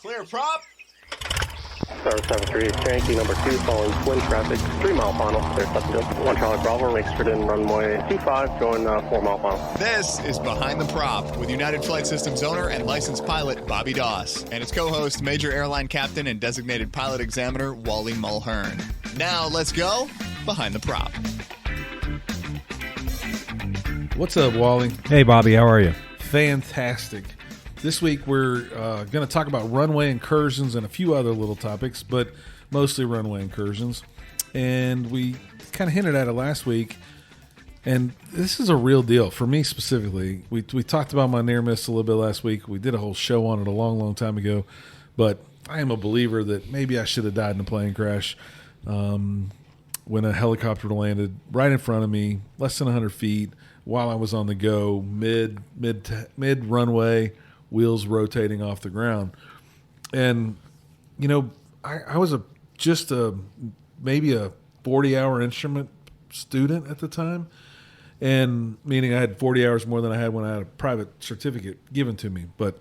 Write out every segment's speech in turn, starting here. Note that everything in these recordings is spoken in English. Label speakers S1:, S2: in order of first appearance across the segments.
S1: Clear prop.
S2: Star 73, Yankee number 2, following twin traffic, 3 mile final, clear Sutton. 1 Charlie Bravo, exited in runway 25, going 4 mile final.
S1: This is Behind the Prop with United Flight Systems owner and licensed pilot Bobby Doss and its co-host, Major Airline Captain and designated pilot examiner Wally Mulhern. Now let's go Behind the Prop.
S3: What's up, Wally?
S4: Hey, Bobby. How are you?
S3: Fantastic. This week we're going to talk about runway incursions and a few other little topics, but mostly runway incursions. And we kind of hinted at it last week, and this is a real deal for me specifically. We talked about my near miss a little bit last week. We did a whole show on it a long, long time ago, but I am a believer that maybe I should have died in a plane crash when a helicopter landed right in front of me, less than 100 feet, while I was on the go, mid runway, wheels rotating off the ground. And, you know, I was maybe a 40-hour instrument student at the time, and meaning I had 40 hours more than I had when I had a private certificate given to me. But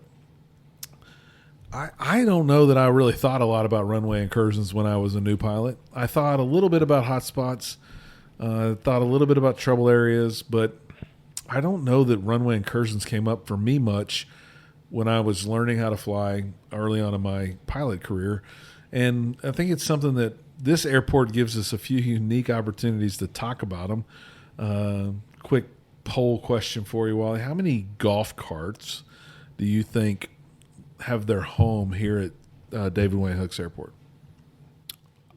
S3: I don't know that I really thought a lot about runway incursions when I was a new pilot. I thought a little bit about hot spots, thought a little bit about trouble areas, but I don't know that runway incursions came up for me much when I was learning how to fly early on in my pilot career. And I think it's something that this airport gives us a few unique opportunities to talk about them. Quick poll question for you, Wally. How many golf carts do you think have their home here at David Wayne Hooks Airport?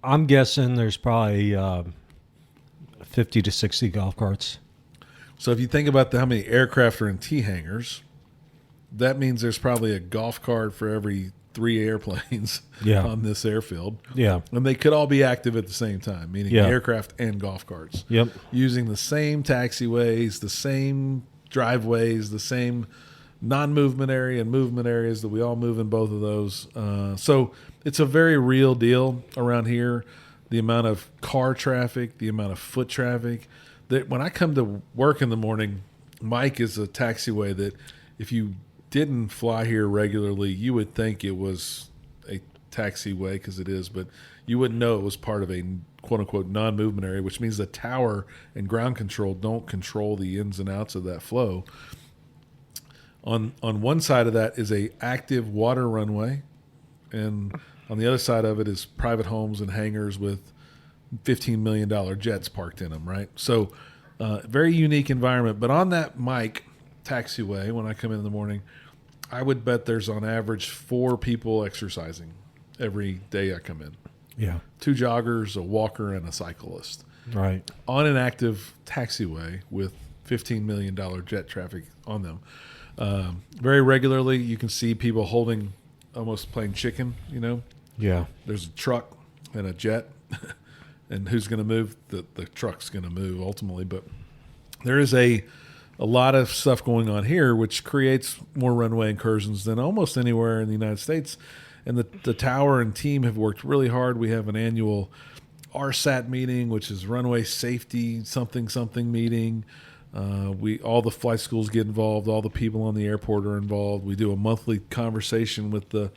S4: I'm guessing there's probably 50 to 60 golf carts.
S3: So if you think about how many aircraft are in T-hangars, that means there's probably a golf cart for every 3 airplanes on this airfield.
S4: Yeah.
S3: And they could all be active at the same time, meaning aircraft and golf carts.
S4: Yep.
S3: Using the same taxiways, the same driveways, the same non-movement area and movement areas that we all move in both of those. So it's a very real deal around here, the amount of car traffic, the amount of foot traffic. That when I come to work in the morning, Mike is a taxiway that if you didn't fly here regularly, you would think it was a taxiway because it is, but you wouldn't know it was part of a quote-unquote non-movement area, which means the tower and ground control don't control the ins and outs of that flow. On one side of that is a active water runway, and on the other side of it is private homes and hangars with $15 million jets parked in them, right? So very unique environment. But on that Mike taxiway, when I come in the morning, I would bet there's on average 4 people exercising every day I come in.
S4: Yeah. 2
S3: joggers, a walker, and a cyclist.
S4: Right. On
S3: an active taxiway with $15 million jet traffic on them. Very regularly, you can see people holding, almost playing chicken, you know?
S4: Yeah.
S3: There's a truck and a jet, and who's going to move? The truck's going to move ultimately. But there is a lot of stuff going on here, which creates more runway incursions than almost anywhere in the United States. And the tower and team have worked really hard. We have an annual RSAT meeting, which is runway safety something meeting. All the flight schools get involved. All the people on the airport are involved. We do a monthly conversation with the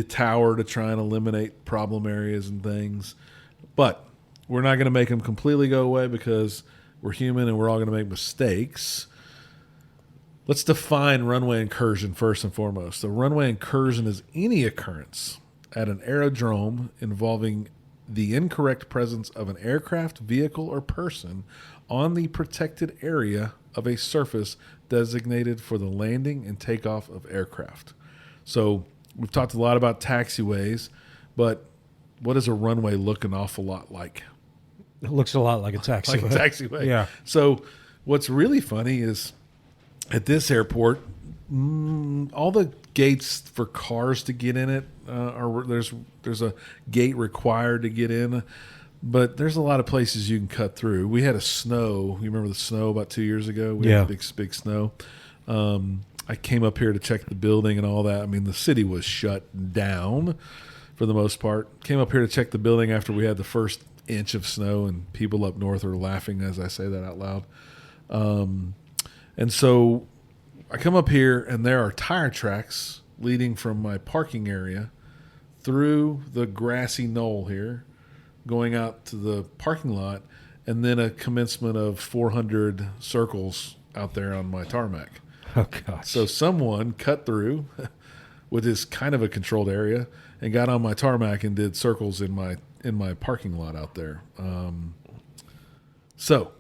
S3: tower to try and eliminate problem areas and things. But we're not going to make them completely go away because we're human and we're all going to make mistakes. Let's define runway incursion first and foremost. A runway incursion is any occurrence at an aerodrome involving the incorrect presence of an aircraft, vehicle, or person on the protected area of a surface designated for the landing and takeoff of aircraft. So we've talked a lot about taxiways, but what does a runway look an awful lot like?
S4: It looks a lot like a taxiway.
S3: Like a taxiway.
S4: Yeah.
S3: So what's really funny is at this airport, all the gates for cars to get in it there's a gate required to get in, but there's a lot of places you can cut through. We had a snow. You remember the snow about 2 years ago? We had big snow. I came up here to check the building and all that. I mean, the city was shut down for the most part. Came up here to check the building after we had the first inch of snow, and people up north are laughing as I say that out loud. And so I come up here, and there are tire tracks leading from my parking area through the grassy knoll here, going out to the parking lot, and then a commencement of 400 circles out there on my tarmac.
S4: Oh, gosh.
S3: So someone cut through with this kind of a controlled area and got on my tarmac and did circles in my parking lot out there. So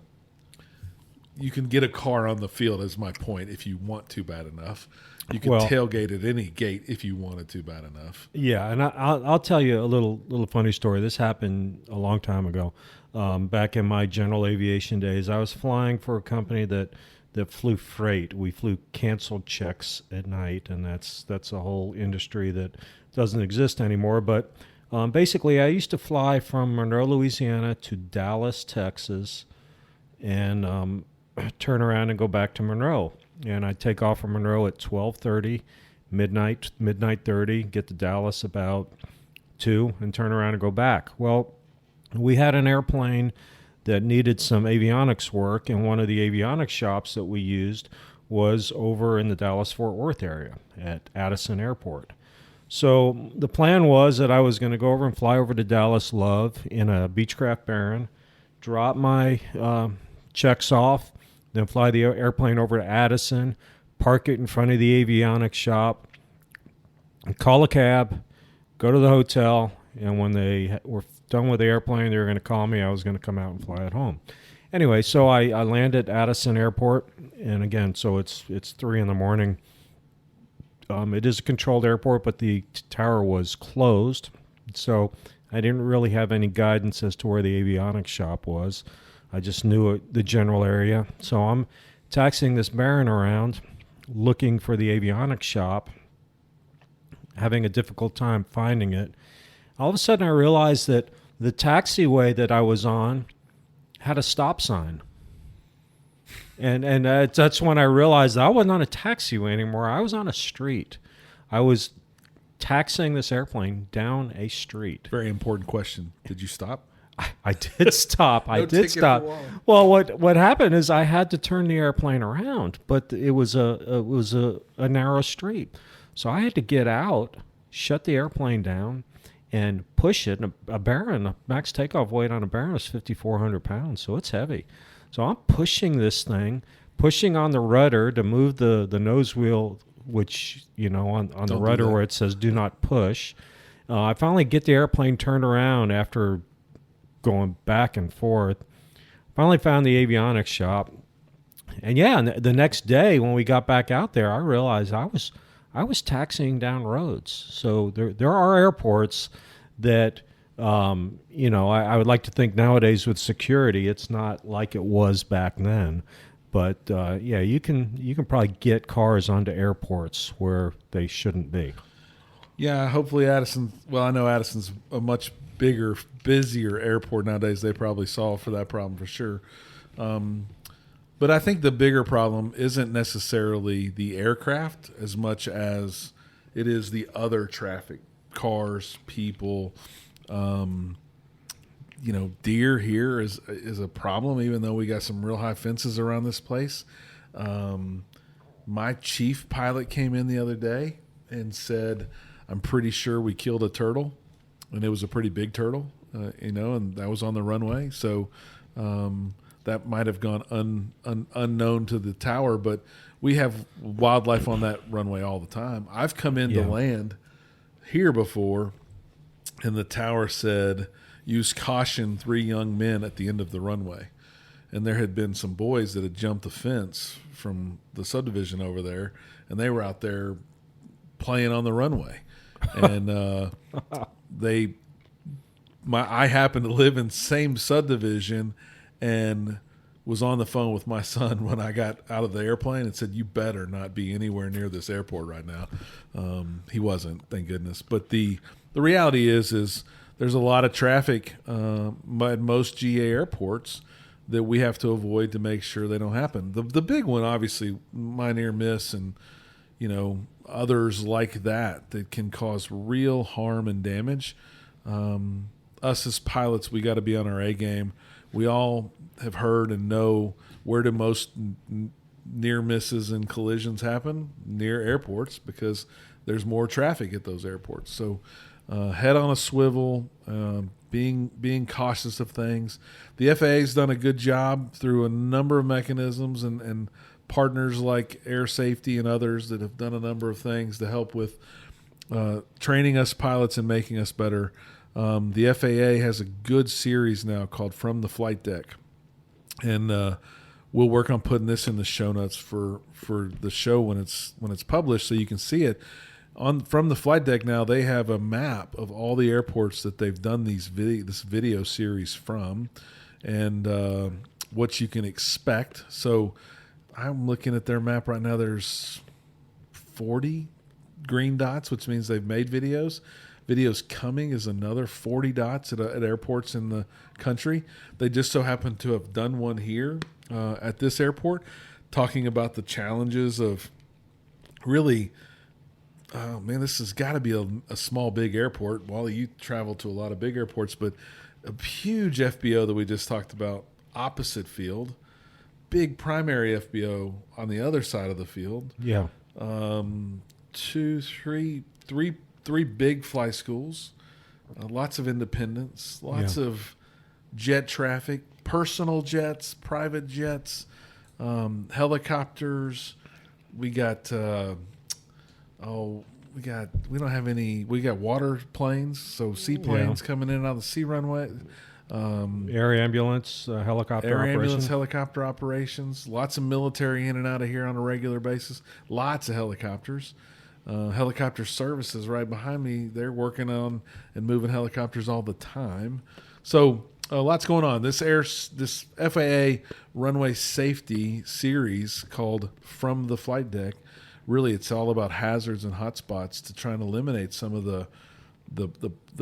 S3: you can get a car on the field, is my point, if you want to bad enough. You can tailgate at any gate if you wanted to bad enough.
S4: Yeah, and I'll tell you a little funny story. This happened a long time ago. Back in my general aviation days, I was flying for a company that flew freight. We flew canceled checks at night, and that's a whole industry that doesn't exist anymore. But basically, I used to fly from Monroe, Louisiana to Dallas, Texas, and turn around and go back to Monroe. And I'd take off from Monroe at 12:30, midnight 30, get to Dallas about 2, and turn around and go back. Well, we had an airplane that needed some avionics work, and one of the avionics shops that we used was over in the Dallas-Fort Worth area at Addison Airport. So the plan was that I was going to go over and fly over to Dallas Love in a Beechcraft Baron, drop my checks off, then fly the airplane over to Addison, park it in front of the avionics shop, call a cab, go to the hotel, and when they were done with the airplane, they were going to call me. I was going to come out and fly it home. Anyway, so I landed at Addison Airport, and again, so it's 3 in the morning. It is a controlled airport, but the tower was closed, so I didn't really have any guidance as to where the avionics shop was. I just knew the general area. So I'm taxiing this Baron around, looking for the avionics shop, having a difficult time finding it. All of a sudden, I realized that the taxiway that I was on had a stop sign. And that's when I realized I wasn't on a taxiway anymore. I was on a street. I was taxiing this airplane down a street.
S3: Very important question. Did you stop?
S4: I did stop. I
S3: No
S4: did
S3: ticket
S4: stop.
S3: for long.
S4: Well, what happened is I had to turn the airplane around, but it was a narrow street, so I had to get out, shut the airplane down, and push it. A Baron, a max takeoff weight on a Baron is 5,400 pounds, so it's heavy. So I'm pushing this thing, pushing on the rudder to move the nose wheel, which on the rudder where it says "Do not push." I finally get the airplane turned around after going back and forth. Finally found the avionics shop, and the next day when we got back out there, I realized I was taxiing down roads. So there are airports that I would like to think nowadays with security, it's not like it was back then. But you can probably get cars onto airports where they shouldn't be.
S3: Yeah, hopefully Addison. Well, I know Addison's a much bigger, busier airport nowadays. They probably solved for that problem for sure. But I think the bigger problem isn't necessarily the aircraft as much as it is the other traffic, cars, people. Deer here is a problem, even though we got some real high fences around this place. My chief pilot came in the other day and said, I'm pretty sure we killed a turtle, and it was a pretty big turtle, and that was on the runway. So that might have gone unknown to the tower, but we have wildlife on that runway all the time. I've come in to land here before, and the tower said, use caution, 3 young men at the end of the runway. And there had been some boys that had jumped the fence from the subdivision over there, and they were out there playing on the runway. And I happened to live in the same subdivision and was on the phone with my son when I got out of the airplane and said, you better not be anywhere near this airport right now. He wasn't, thank goodness. But the reality is there's a lot of traffic at most GA airports that we have to avoid to make sure they don't happen. The big one, obviously, my near miss and, others like that can cause real harm and damage. Us as pilots, we got to be on our A game. We all have heard and know where do most near misses and collisions happen? Near airports, because there's more traffic at those airports. So head on a swivel, being cautious of things. The FAA's done a good job through a number of mechanisms and partners like Air Safety and others that have done a number of things to help with training us pilots and making us better. The FAA has a good series now called From the Flight Deck, and we'll work on putting this in the show notes for the show when it's published, so you can see it. From the Flight Deck now, they have a map of all the airports that they've done this video series from, and what you can expect. So I'm looking at their map right now. There's 40 green dots, which means they've made videos. Videos coming is another 40 dots at airports in the country. They just so happen to have done one here at this airport, talking about the challenges of really, oh man, this has got to be a small, big airport. Wally, you travel to a lot of big airports, but a huge FBO that we just talked about, opposite field, big primary FBO on the other side of the field.
S4: Yeah.
S3: Three big fly schools, lots of independents, lots of jet traffic, personal jets, private jets, helicopters. We got we don't have any. We got water planes, so seaplanes coming in and out of the sea runway.
S4: Air ambulance, helicopter
S3: ambulance, helicopter operations. Lots of military in and out of here on a regular basis. Lots of helicopters. Helicopter services right behind me. They're working on and moving helicopters all the time. So lots going on. This FAA runway safety series called From the Flight Deck. Really, it's all about hazards and hotspots to try and eliminate some of the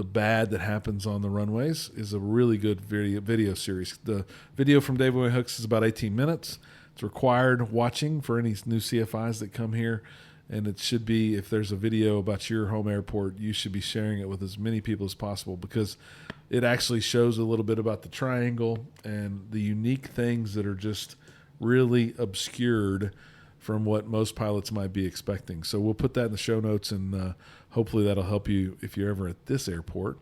S3: bad that happens on the runways. Is a really good video series. The video from David Way Hooks is about 18 minutes. It's required watching for any new CFIs that come here. And it should be, if there's a video about your home airport, you should be sharing it with as many people as possible, because it actually shows a little bit about the triangle and the unique things that are just really obscured from what most pilots might be expecting. So we'll put that in the show notes, and hopefully that'll help you if you're ever at this airport.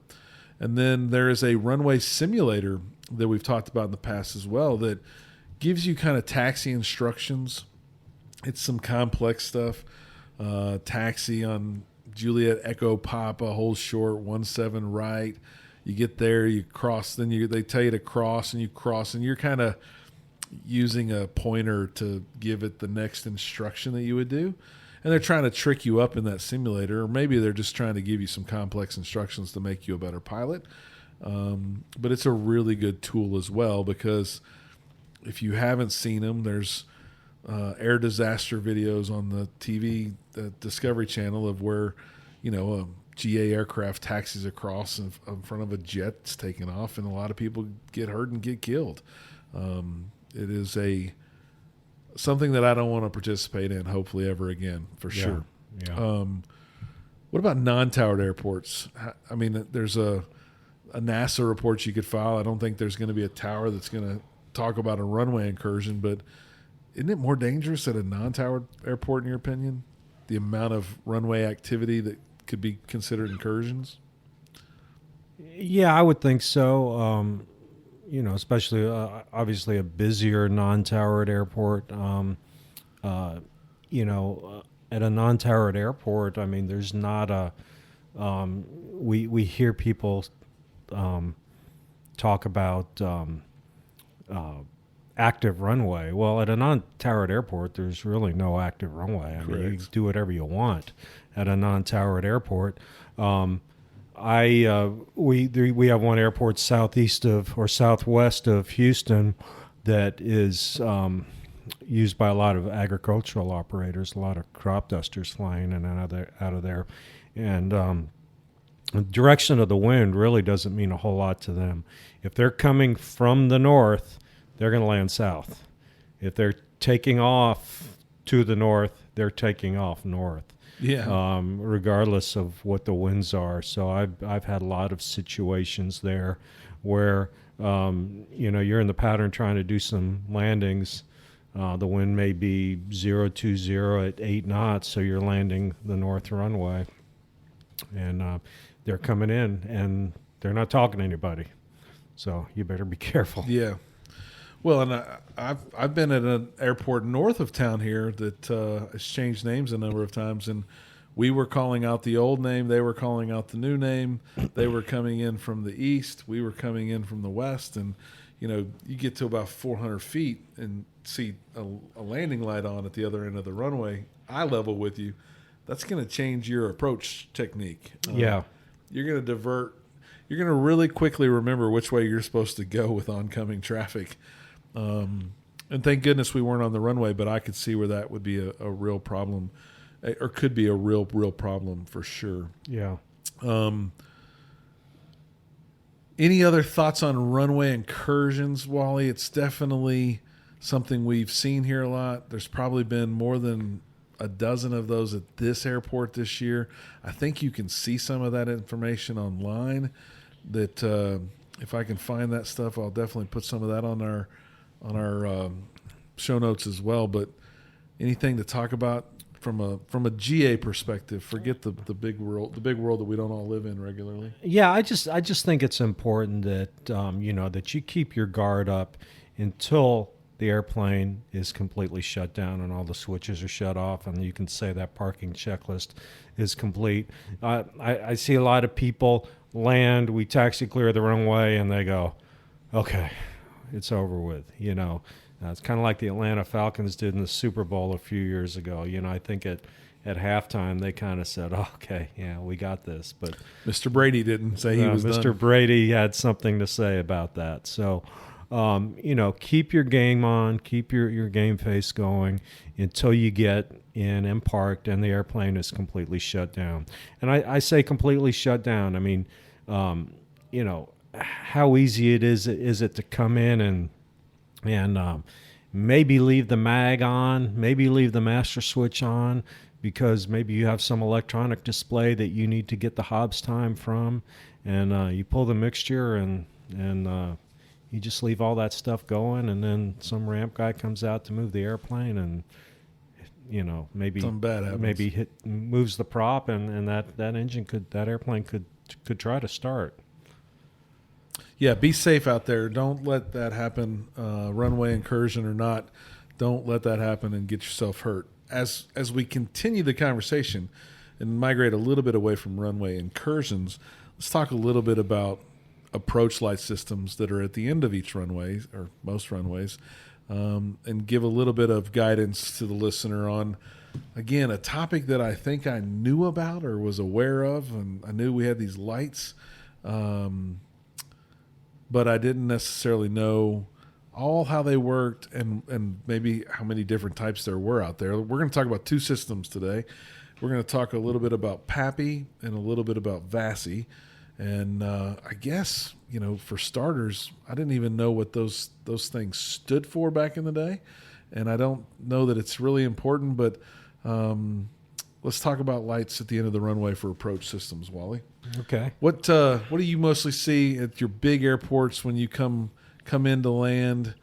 S3: And then there is a runway simulator that we've talked about in the past as well that gives you kind of taxi instructions. It's some complex stuff. Taxi on Juliet Echo Papa, hold short, 17 right. You get there, you cross, then they tell you to cross, and you cross, and you're kind of using a pointer to give it the next instruction that you would do. And they're trying to trick you up in that simulator, or maybe they're just trying to give you some complex instructions to make you a better pilot. But it's a really good tool as well, because if you haven't seen them, there's air disaster videos on the TV, the Discovery Channel, of where, a GA aircraft taxis across in front of a jet that's taking off, and a lot of people get hurt and get killed. It is something that I don't want to participate in, hopefully ever again, for sure.
S4: Yeah.
S3: What about non-towered airports? I mean, there's a NASA report you could file. I don't think there's going to be a tower that's going to talk about a runway incursion, but isn't it more dangerous at a non-towered airport, in your opinion? The amount of runway activity that could be considered incursions?
S4: Yeah, I would think so. Especially obviously a busier non-towered airport. At a non-towered airport, I mean, there's not a. We hear people talk about active runway. Well, at a non-towered airport, there's really no active runway. I mean, you can do whatever you want at a non-towered airport. We have one airport southwest of Houston that is used by a lot of agricultural operators, a lot of crop dusters flying in and out of there. And the direction of the wind really doesn't mean a whole lot to them. If they're coming from the north, they're going to land south. If they're taking off to the north, they're taking off north.
S3: Yeah.
S4: Regardless of what the winds are. So I've had a lot of situations there where you're in the pattern trying to do some landings The wind may be 020 at 8 knots, so you're landing the north runway. And they're coming in, and they're not talking to anybody. So you better be careful.
S3: Yeah. Well, and I've been at an airport north of town here that has changed names a number of times, and we were calling out the old name. They were calling out the new name. They were coming in from the east. We were coming in from the west. And, you get to about 400 feet and see a landing light on at the other end of the runway, eye level with you. That's going to change your approach technique.
S4: Yeah.
S3: You're going to divert. You're going to really quickly remember which way you're supposed to go with oncoming traffic. And thank goodness we weren't on the runway, but I could see where that would be a real problem. Or could be a real problem for sure.
S4: Yeah.
S3: Any other thoughts on runway incursions, Wally? It's definitely something we've seen here a lot. There's probably been more than a dozen of those at this airport this year. I think you can see some of that information online. That if I can find that stuff, I'll definitely put some of that on our show notes as well. But anything to talk about from a GA perspective? Forget the big world that we don't all live in regularly.
S4: Yeah, I just think it's important that that you keep your guard up until the airplane is completely shut down and all the switches are shut off, and you can say that parking checklist is complete. I see a lot of people land, we taxi clear the runway, and they go, okay, it's over with. It's kind of like the Atlanta Falcons did in the Super Bowl a few years ago. I think at halftime they kind of said, okay, yeah, we got this. But
S3: Mr. Brady didn't say he was
S4: Mr.
S3: done.
S4: Brady had something to say about that. So, keep your game on, keep your game face going until you get in and parked and the airplane is completely shut down. And I say completely shut down. I mean, how easy is it to come in and maybe leave the mag on, maybe leave the master switch on, because maybe you have some electronic display that you need to get the Hobbs time from, and you pull the mixture and you just leave all that stuff going, and then some ramp guy comes out to move the airplane, and maybe
S3: Something bad happens.
S4: moves the prop, and that airplane could try to start.
S3: Yeah, be safe out there. Don't let that happen, runway incursion or not. Don't let that happen and get yourself hurt. As we continue the conversation and migrate a little bit away from runway incursions, let's talk a little bit about approach light systems that are at the end of each runway, or most runways, and give a little bit of guidance to the listener on, again, a topic that I think I knew about or was aware of, and I knew we had these lights, but I didn't necessarily know all how they worked and maybe how many different types there were out there. We're going to talk about two systems today. We're going to talk a little bit about PAPI and a little bit about VASI. And I guess, for starters, I didn't even know what those things stood for back in the day. And I don't know that it's really important, but let's talk about lights at the end of the runway for approach systems, Wally.
S4: Okay.
S3: What do you mostly see at your big airports when you come in to land?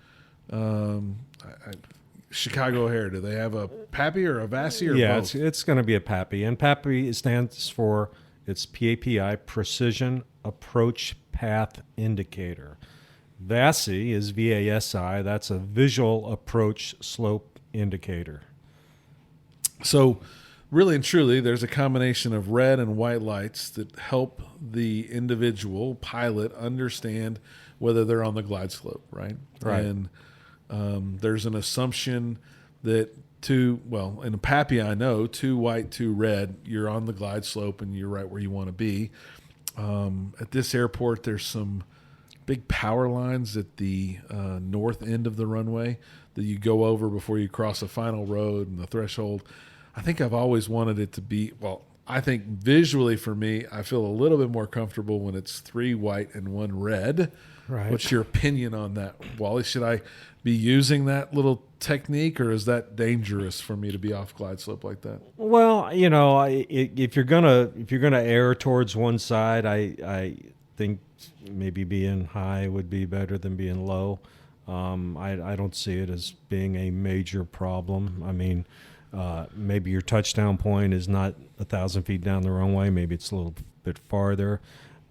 S3: Chicago O'Hare, do they have a PAPI or a VASI or both?
S4: It's going to be a PAPI. And PAPI stands for, it's PAPI, Precision Approach Path Indicator. VASI is VASI. That's a Visual Approach Slope Indicator.
S3: So really and truly, there's a combination of red and white lights that help the individual pilot understand whether they're on the glide slope, right?
S4: Right.
S3: And there's an assumption that in a PAPI, I know, 2 white, 2 red, you're on the glide slope and you're right where you want to be. At this airport, there's some big power lines at the north end of the runway that you go over before you cross the final road and the threshold. I think I've always wanted it to be, I think visually for me, I feel a little bit more comfortable when it's 3 white and 1 red.
S4: Right.
S3: What's your opinion on that, Wally? Should I be using that little technique, or is that dangerous for me to be off glide slope like that?
S4: Well, if you're gonna err towards one side, I think maybe being high would be better than being low. I don't see it as being a major problem. I mean, maybe your touchdown point is not 1,000 feet down the runway. Maybe it's a little bit farther.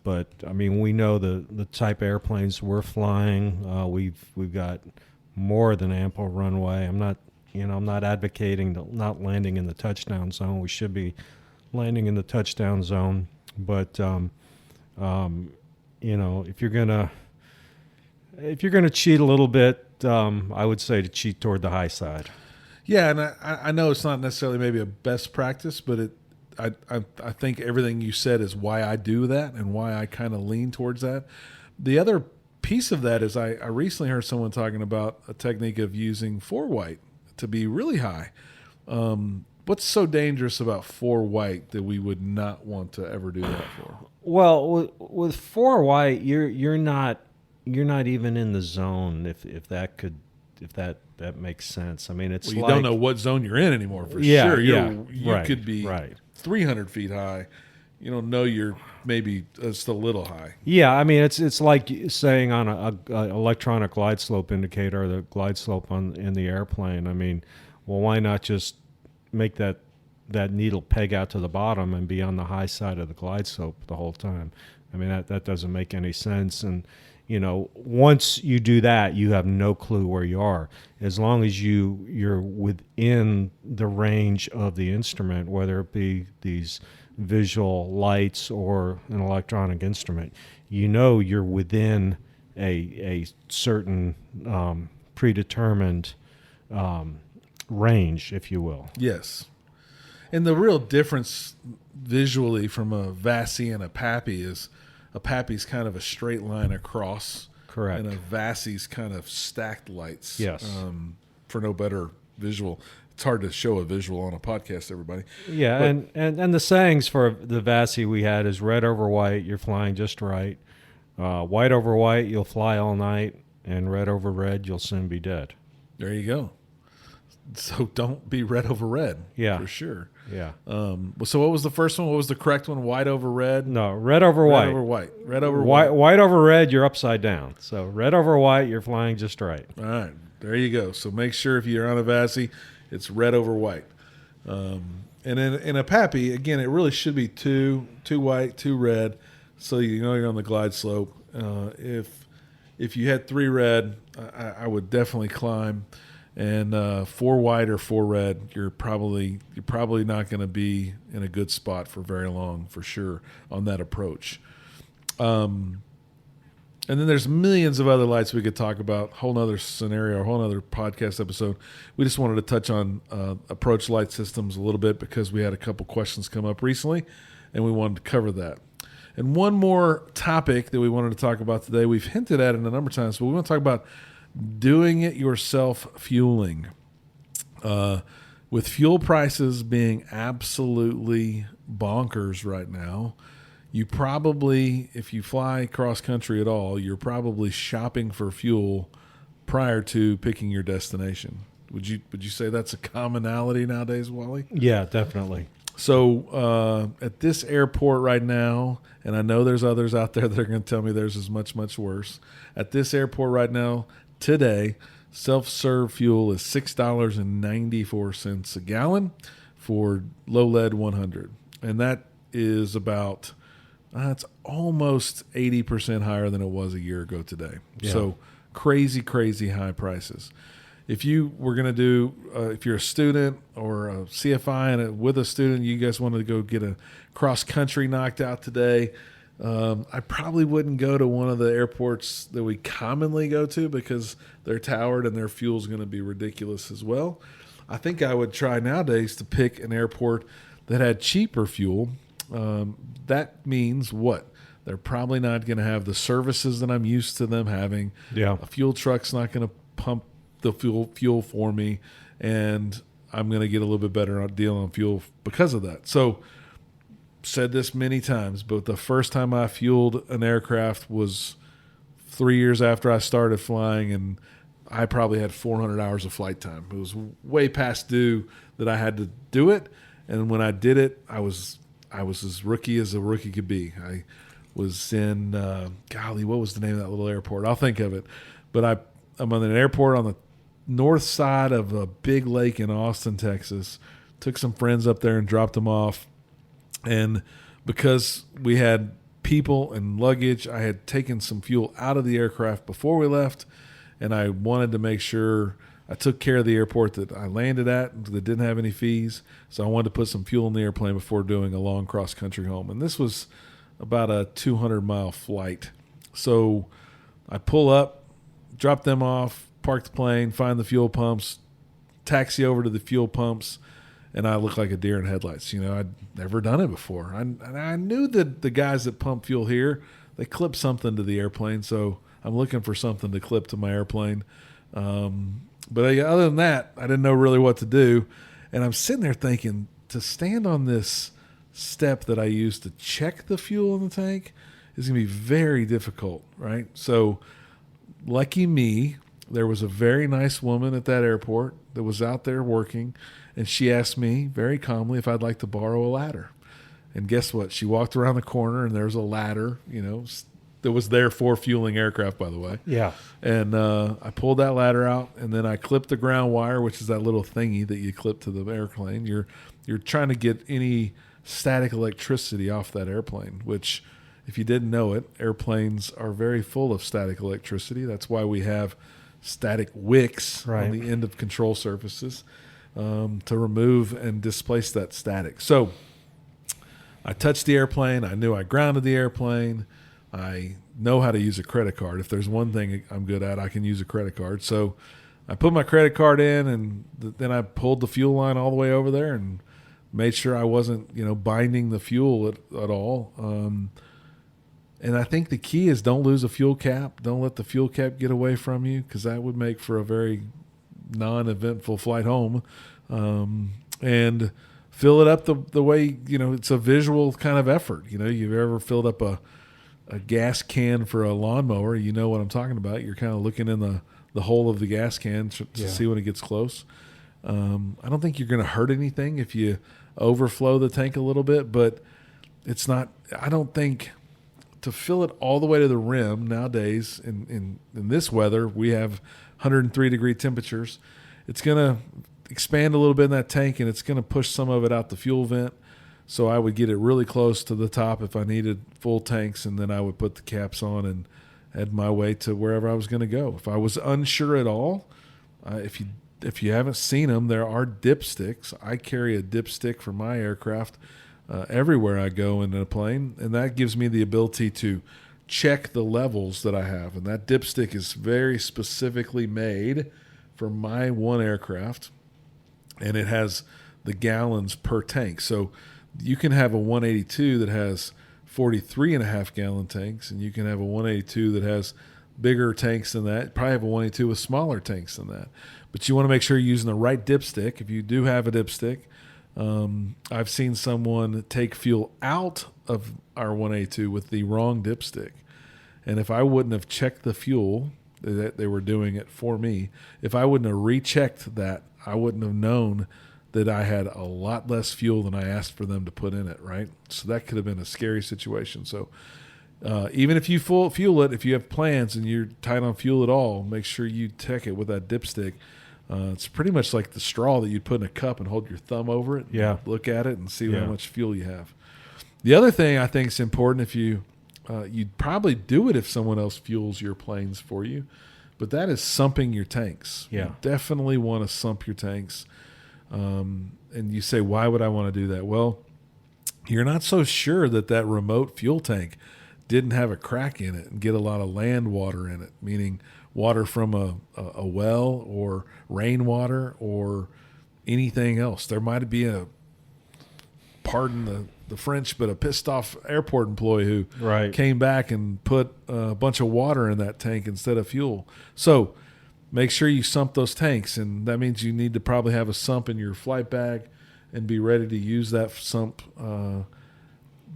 S4: But I mean, we know the type of airplanes we're flying. We've got more than ample runway. I'm not advocating not landing in the touchdown zone. We should be landing in the touchdown zone. But if you're gonna cheat a little bit, I would say to cheat toward the high side.
S3: Yeah, and I know it's not necessarily maybe a best practice, but I think everything you said is why I do that and why I kind of lean towards that. The other piece of that is I recently heard someone talking about a technique of using 4 white to be really high. What's so dangerous about 4 white that we would not want to ever do that for?
S4: Well, with 4 white, you're not even in the zone if that makes sense. I mean, it's
S3: you don't know what zone you're in anymore for sure. You could be 300 feet high. You don't know you're maybe just a little high.
S4: Yeah, I mean, it's like saying on a electronic glide slope indicator, the glide slope in the airplane. I mean, well, why not just make that needle peg out to the bottom and be on the high side of the glide slope the whole time? I mean, that doesn't make any sense. And once you do that, you have no clue where you are. As long as you're within the range of the instrument, whether it be these visual lights or an electronic instrument, you're within a certain predetermined range, if you will.
S3: Yes. And the real difference visually from a VASI and a PAPI is a PAPI's kind of a straight line across.
S4: Correct.
S3: And a VASI's kind of stacked lights.
S4: Yes.
S3: For no better visual. It's hard to show a visual on a podcast, everybody.
S4: Yeah, and the sayings for the VASI we had is red over white, you're flying just right. White over white, you'll fly all night. And red over red, you'll soon be dead.
S3: There you go. So don't be red over red.
S4: Yeah.
S3: For sure.
S4: Yeah.
S3: So what was the first one? What was the correct one? White over red?
S4: No, red over white.
S3: Red over white. Red over
S4: white. White over red, you're upside down. So red over white, you're flying just right.
S3: All right. There you go. So make sure if you're on a VASI, it's red over white. And in a PAPI, again, it really should be two white, 2 red, so you're on the glide slope. If you had 3 red, I would definitely climb. And 4 white or 4 red, you're probably not going to be in a good spot for very long, for sure, on that approach. And then there's millions of other lights we could talk about, whole nother scenario, a whole nother podcast episode. We just wanted to touch on approach light systems a little bit because we had a couple questions come up recently, and we wanted to cover that. And one more topic that we wanted to talk about today, we've hinted at it a number of times, but we want to talk about doing it yourself fueling. With fuel prices being absolutely bonkers right now, you probably, if you fly cross country at all, you're probably shopping for fuel prior to picking your destination. Would you say that's a commonality nowadays, Wally?
S4: Yeah, definitely.
S3: So at this airport right now, and I know there's others out there that are going to tell me theirs is much, much worse. At this airport right now, today, self-serve fuel is $6.94 a gallon for low lead 100. And that is about, it's almost 80% higher than it was a year ago today. Yeah. So crazy, crazy high prices. If you were going to do, if you're a student or a CFI and with a student, you guys wanted to go get a cross country knocked out today, I probably wouldn't go to one of the airports that we commonly go to because they're towered and their fuel's going to be ridiculous as well. I think I would try nowadays to pick an airport that had cheaper fuel. That means what? They're probably not going to have the services that I'm used to them having.
S4: Yeah.
S3: A fuel truck's not going to pump the fuel for me, and I'm going to get a little bit better deal on fuel because of that. So, said this many times, but the first time I fueled an aircraft was 3 years after I started flying, and I probably had 400 hours of flight time. It was way past due that I had to do it, and when I did it, I was as rookie as a rookie could be. I was in, what was the name of that little airport? I'll think of it. But I'm on an airport on the north side of a big lake in Austin, Texas. Took some friends up there and dropped them off. And because we had people and luggage, I had taken some fuel out of the aircraft before we left, and I wanted to make sure I took care of the airport that I landed at that didn't have any fees. So I wanted to put some fuel in the airplane before doing a long cross-country home. And this was about a 200-mile flight. So I pull up, drop them off, park the plane, find the fuel pumps, taxi over to the fuel pumps, and I look like a deer in headlights. I'd never done it before. I knew that the guys that pump fuel here, they clip something to the airplane, so I'm looking for something to clip to my airplane. But other than that, I didn't know really what to do. And I'm sitting there thinking, to stand on this step that I use to check the fuel in the tank is going to be very difficult, right? So lucky me, there was a very nice woman at that airport that was out there working, and she asked me very calmly if I'd like to borrow a ladder. And guess what? She walked around the corner, and there's a ladder, that was there for fueling aircraft, by the way.
S4: Yeah.
S3: And I pulled that ladder out, and then I clipped the ground wire, which is that little thingy that you clip to the airplane. You're trying to get any static electricity off that airplane, which, if you didn't know it, airplanes are very full of static electricity. That's why we have static wicks on the end of control surfaces to remove and displace that static. So I touched the airplane. I knew I grounded the airplane. I know how to use a credit card. If there's one thing I'm good at, I can use a credit card. So I put my credit card in, and then I pulled the fuel line all the way over there and made sure I wasn't, binding the fuel at all. And I think the key is don't lose a fuel cap. Don't let the fuel cap get away from you, because that would make for a very non-eventful flight home. And fill it up the way, it's a visual kind of effort. You've ever filled up a gas can for a lawnmower, you know what I'm talking about. You're kind of looking in the hole of the gas can to see when it gets close. I don't think you're going to hurt anything if you overflow the tank a little bit, but it's not, I don't think, to fill it all the way to the rim nowadays in this weather, we have 103-degree temperatures. It's going to expand a little bit in that tank, and it's going to push some of it out the fuel vent. So I would get it really close to the top if I needed full tanks, and then I would put the caps on and head my way to wherever I was going to go. If I was unsure at all, if you haven't seen them, there are dipsticks. I carry a dipstick for my aircraft everywhere I go in a plane, and that gives me the ability to check the levels that I have. And that dipstick is very specifically made for my one aircraft, and it has the gallons per tank. So you can have a 182 that has 43.5 gallon tanks, and you can have a 182 that has bigger tanks than that. Probably have a 182 with smaller tanks than that. But you want to make sure you're using the right dipstick. If you do have a dipstick, I've seen someone take fuel out of our 182 with the wrong dipstick. And if I wouldn't have checked the fuel, that they were doing it for me, if I wouldn't have rechecked that, I wouldn't have known that I had a lot less fuel than I asked for them to put in it, right? So that could have been a scary situation. So even if you fuel it, if you have plans and you're tight on fuel at all, make sure you check it with that dipstick. It's pretty much like the straw that you put in a cup and hold your thumb over it.
S4: Yeah.
S3: Look at it and see how much fuel you have. The other thing I think is important, if you'd probably do it if someone else fuels your planes for you, but that is sumping your tanks.
S4: Yeah.
S3: You definitely want to sump your tanks. And you say, why would I want to do that? Well, you're not so sure that remote fuel tank didn't have a crack in it and get a lot of land water in it, meaning water from a well or rainwater or anything else. There might be pardon the French, but a pissed off airport employee who came back and put a bunch of water in that tank instead of fuel. So make sure you sump those tanks, and that means you need to probably have a sump in your flight bag and be ready to use that sump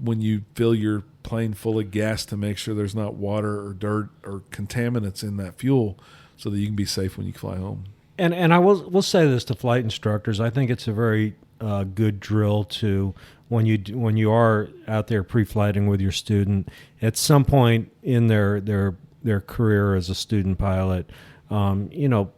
S3: when you fill your plane full of gas to make sure there's not water or dirt or contaminants in that fuel so that you can be safe when you fly home.
S4: And I will say this to flight instructors. I think it's a very good drill to when you are out there pre-flighting with your student at some point in their career as a student pilot. fill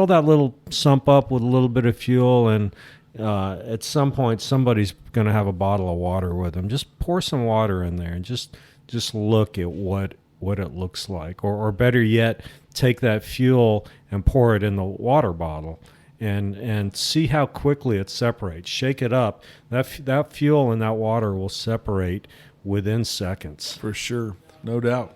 S4: that little sump up with a little bit of fuel, and at some point somebody's going to have a bottle of water with them. Just pour some water in there and just look at what it looks like, or better yet, take that fuel and pour it in the water bottle and see how quickly it separates. Shake it up. That fuel and that water will separate within seconds.
S3: For sure, no doubt.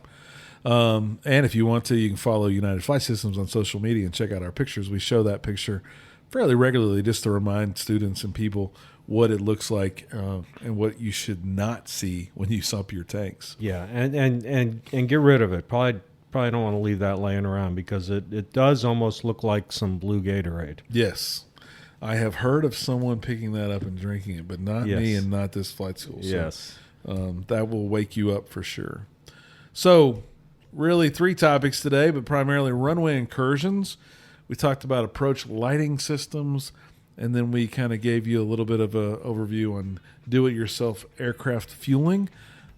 S3: And if you want to, you can follow United Flight Systems on social media and check out our pictures. We show that picture fairly regularly just to remind students and people what it looks like and what you should not see when you sump your tanks.
S4: Yeah, and get rid of it. Probably don't want to leave that laying around because it does almost look like some blue Gatorade.
S3: Yes. I have heard of someone picking that up and drinking it, but not me and not this flight school. So,
S4: yes.
S3: That will wake you up for sure. So, really 3 topics today, but primarily runway incursions. We talked about approach lighting systems, and then we kind of gave you a little bit of an overview on do-it-yourself aircraft fueling.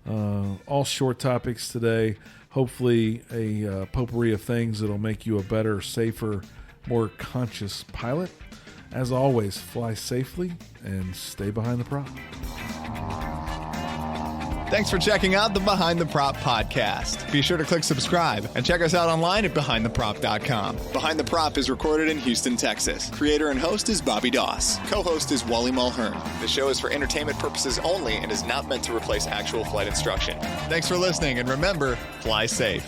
S3: All short topics today. Hopefully a potpourri of things that will make you a better, safer, more conscious pilot. As always, fly safely and stay behind the prop.
S1: Thanks for checking out the Behind the Prop podcast. Be sure to click subscribe and check us out online at BehindTheProp.com. Behind the Prop is recorded in Houston, Texas. Creator and host is Bobby Doss. Co-host is Wally Mulhern. The show is for entertainment purposes only and is not meant to replace actual flight instruction. Thanks for listening, and remember, fly safe.